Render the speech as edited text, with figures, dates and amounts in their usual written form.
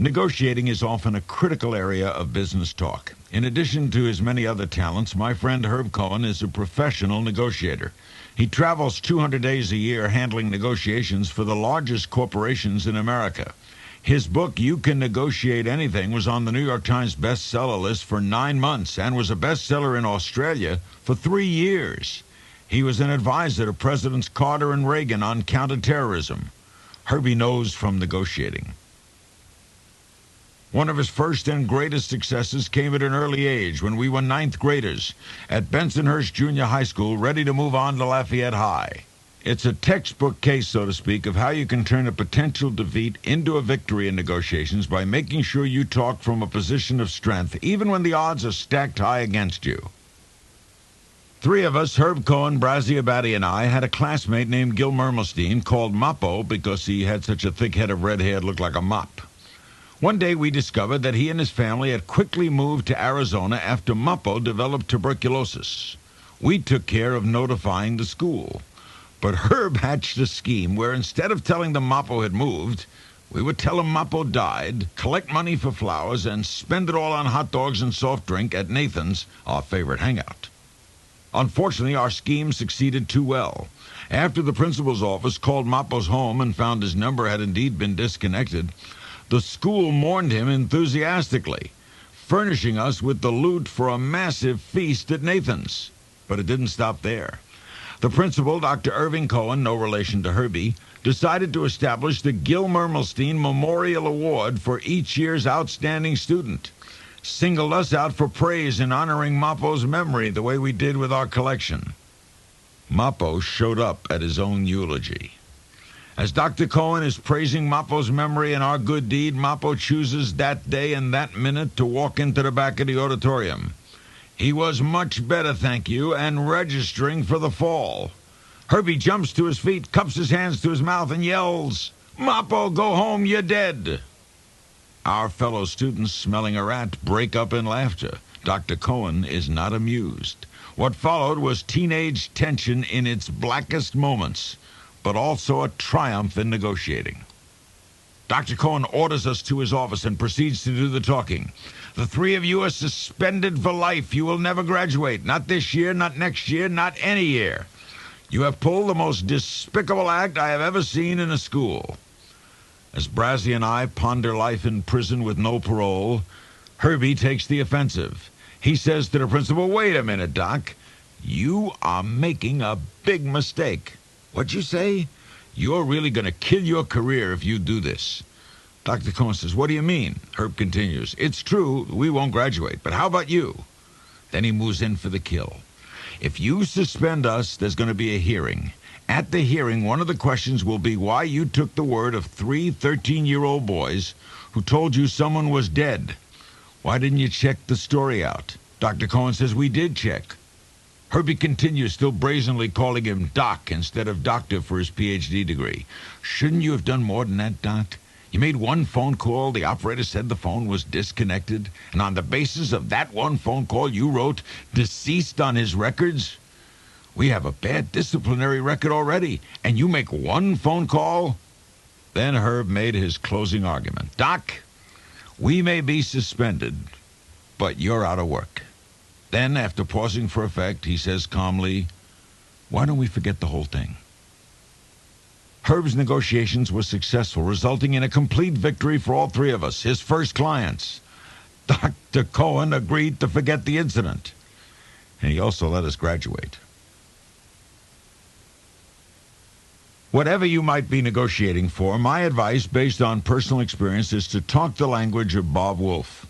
Negotiating is often a critical area of business talk. In addition to his many other talents, my friend Herb Cohen is a professional negotiator. He travels 200 days a year handling negotiations for the largest corporations in America. His book, You Can Negotiate Anything, was on the New York Times bestseller list for 9 months and was a bestseller in Australia for 3 years. He was an advisor to Presidents Carter and Reagan on counterterrorism. Herbie knows from negotiating. One of his first and greatest successes came at an early age when we were 9th graders at Bensonhurst Junior High School, ready to move on to Lafayette High. It's a textbook case, so to speak, of how you can turn a potential defeat into a victory in negotiations by making sure you talk from a position of strength, even when the odds are stacked high against you. 3 of us, Herb Cohen, Brazia Batty, and I, had a classmate named Gil Mermelstein, called Moppo because he had such a thick head of red hair it looked like a mop. One day we discovered that he and his family had quickly moved to Arizona after Moppo developed tuberculosis. We took care of notifying the school. But Herb hatched a scheme where instead of telling them Moppo had moved, we would tell him Moppo died, collect money for flowers, and spend it all on hot dogs and soft drink at Nathan's, our favorite hangout. Unfortunately, our scheme succeeded too well. After the principal's office called Moppo's home and found his number had indeed been disconnected, the school mourned him enthusiastically, furnishing us with the loot for a massive feast at Nathan's. But it didn't stop there. The principal, Dr. Irving Cohen, no relation to Herbie, decided to establish the Gil Mermelstein Memorial Award for each year's outstanding student. Singled us out for praise in honoring Moppo's memory the way we did with our collection. Moppo showed up at his own eulogy. As Dr. Cohen is praising Moppo's memory and our good deed, Moppo chooses that day and that minute to walk into the back of the auditorium. He was much better, thank you, and registering for the fall. Herbie jumps to his feet, cups his hands to his mouth, and yells, "Moppo, go home, you're dead." Our fellow students, smelling a rat, break up in laughter. Dr. Cohen is not amused. What followed was teenage tension in its blackest moments, but also a triumph in negotiating. Dr. Cohen orders us to his office and proceeds to do the talking. "The 3 of you are suspended for life. You will never graduate. Not this year, not next year, not any year. You have pulled the most despicable act I have ever seen in a school." As Brazzy and I ponder life in prison with no parole, Herbie takes the offensive. He says to the principal, "Wait a minute, Doc. You are making a big mistake." "What'd you say?" "You're really going to kill your career if you do this." Dr. Cohen says, "What do you mean?" Herb continues, "It's true, we won't graduate, but how about you?" Then he moves in for the kill. "If you suspend us, there's going to be a hearing. At the hearing, one of the questions will be why you took the word of 3 13-year-old boys who told you someone was dead. Why didn't you check the story out?" Dr. Cohen says, "We did check." Herbie continues, still brazenly calling him Doc instead of Doctor for his Ph.D. degree. "Shouldn't you have done more than that, Doc? You made one phone call, the operator said the phone was disconnected, and on the basis of that one phone call you wrote deceased on his records? We have a bad disciplinary record already, and you make one phone call?" Then Herb made his closing argument. "Doc, we may be suspended, but you're out of work." Then, after pausing for effect, he says calmly, "Why don't we forget the whole thing?" Herb's negotiations were successful, resulting in a complete victory for all 3 of us, his first clients. Dr. Cohen agreed to forget the incident, and he also let us graduate. Whatever you might be negotiating for, my advice, based on personal experience, is to talk the language of Bob Wolfe.